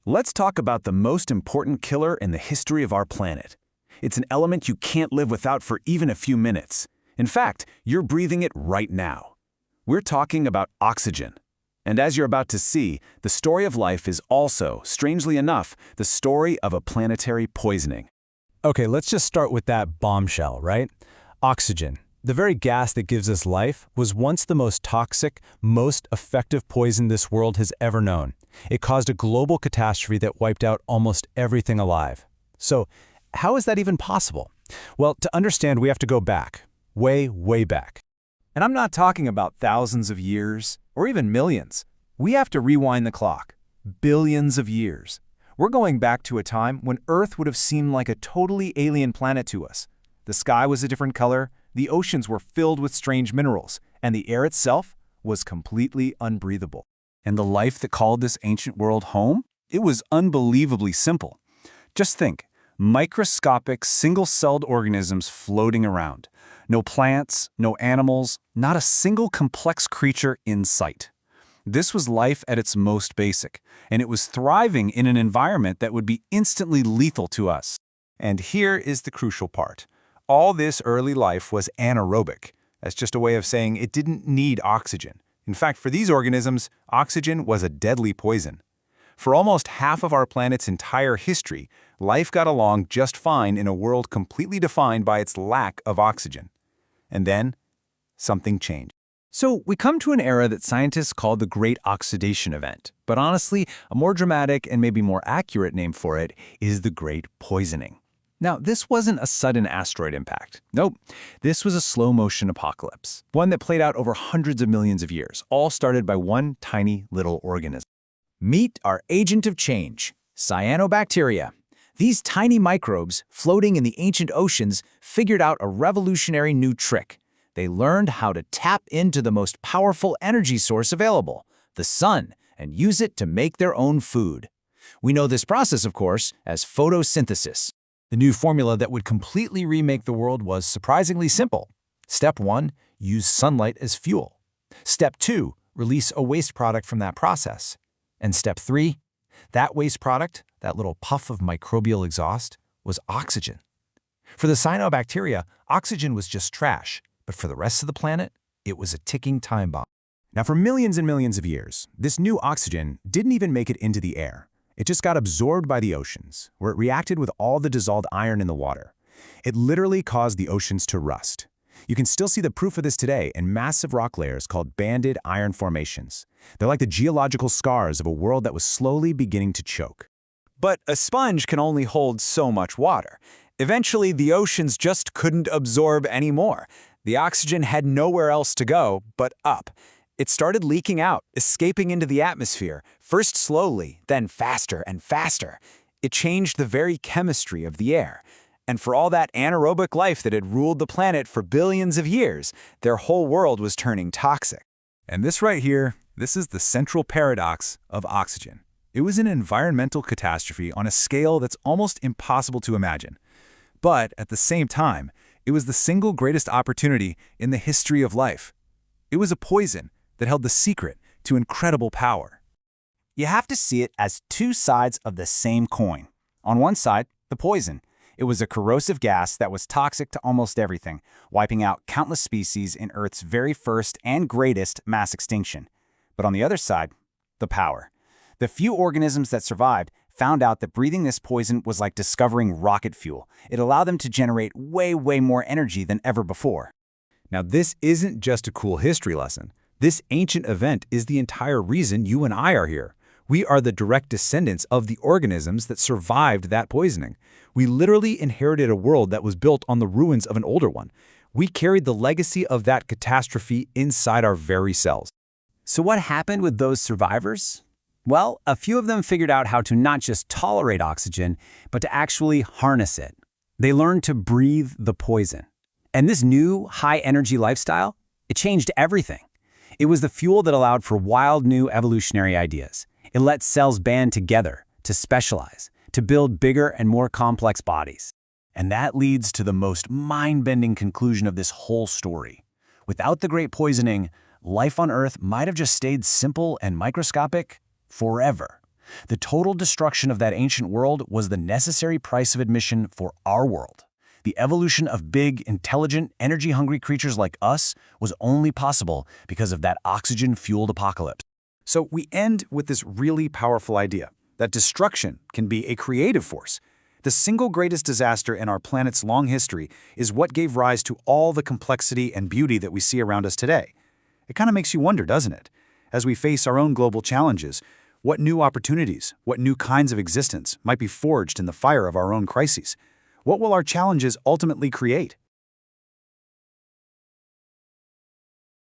Let's talk about the most important killer in the history of our planet. It's an element you can't live without for even a few minutes. In fact, you're breathing it right now. We're talking about oxygen. And as you're about to see, the story of life is also, strangely enough, the story of a planetary poisoning. Okay, let's just start with that bombshell, right? Oxygen, the very gas that gives us life, was once the most toxic, most effective poison this world has ever known. It caused a global catastrophe that wiped out almost everything alive. So, how is that even possible? Well, to understand, we have to go back. Way, way back. And I'm not talking about thousands of years, or even millions. We have to rewind the clock. Billions of years. We're going back to a time when Earth would have seemed like a totally alien planet to us. The sky was a different color, the oceans were filled with strange minerals, and the air itself was completely unbreathable. And the life that called this ancient world home? It was unbelievably simple. Just think, microscopic, single-celled organisms floating around. No plants, no animals, not a single complex creature in sight. This was life at its most basic, and it was thriving in an environment that would be instantly lethal to us. And here is the crucial part. All this early life was anaerobic. That's just a way of saying it didn't need oxygen. In fact, for these organisms, oxygen was a deadly poison. For almost half of our planet's entire history, life got along just fine in a world completely defined by its lack of oxygen. And then, something changed. So we come to an era that scientists call the Great Oxidation Event. But honestly, a more dramatic and maybe more accurate name for it is the Great Poisoning. Now, this wasn't a sudden asteroid impact. Nope. This was a slow-motion apocalypse, one that played out over hundreds of millions of years, all started by one tiny little organism. Meet our agent of change, cyanobacteria. These tiny microbes, floating in the ancient oceans, figured out a revolutionary new trick. They learned how to tap into the most powerful energy source available, the sun, and use it to make their own food. We know this process, of course, as photosynthesis. The new formula that would completely remake the world was surprisingly simple. Step 1, use sunlight as fuel. Step 2, release a waste product from that process. And step 3, that waste product, that little puff of microbial exhaust, was oxygen. For the cyanobacteria, oxygen was just trash, but for the rest of the planet, it was a ticking time bomb. Now, for millions and millions of years, this new oxygen didn't even make it into the air. It just got absorbed by the oceans, where it reacted with all the dissolved iron in the water. It literally caused the oceans to rust. You can still see the proof of this today in massive rock layers called banded iron formations. They're like the geological scars of a world that was slowly beginning to choke. But a sponge can only hold so much water. Eventually, the oceans just couldn't absorb anymore. The oxygen had nowhere else to go but up. It started leaking out, escaping into the atmosphere, first slowly, then faster and faster. It changed the very chemistry of the air. And for all that anaerobic life that had ruled the planet for billions of years, their whole world was turning toxic. And this right here, this is the central paradox of oxygen. It was an environmental catastrophe on a scale that's almost impossible to imagine. But at the same time, it was the single greatest opportunity in the history of life. It was a poison that held the secret to incredible power. You have to see it as two sides of the same coin. On one side, the poison. It was a corrosive gas that was toxic to almost everything, wiping out countless species in Earth's very first and greatest mass extinction. But on the other side, the power. The few organisms that survived found out that breathing this poison was like discovering rocket fuel. It allowed them to generate way more energy than ever before. Now, this isn't just a cool history lesson. This ancient event is the entire reason you and I are here. We are the direct descendants of the organisms that survived that poisoning. We literally inherited a world that was built on the ruins of an older one. We carried the legacy of that catastrophe inside our very cells. So what happened with those survivors? Well, a few of them figured out how to not just tolerate oxygen, but to actually harness it. They learned to breathe the poison. And this new, high-energy lifestyle, it changed everything. It was the fuel that allowed for wild new evolutionary ideas. It let cells band together, to specialize, to build bigger and more complex bodies. And that leads to the most mind-bending conclusion of this whole story. Without the Great Poisoning, life on Earth might have just stayed simple and microscopic forever. The total destruction of that ancient world was the necessary price of admission for our world. The evolution of big, intelligent, energy-hungry creatures like us was only possible because of that oxygen-fueled apocalypse. So we end with this really powerful idea that destruction can be a creative force. The single greatest disaster in our planet's long history is what gave rise to all the complexity and beauty that we see around us today. It kind of makes you wonder, doesn't it? As we face our own global challenges, what new opportunities, what new kinds of existence might be forged in the fire of our own crises? What will our challenges ultimately create?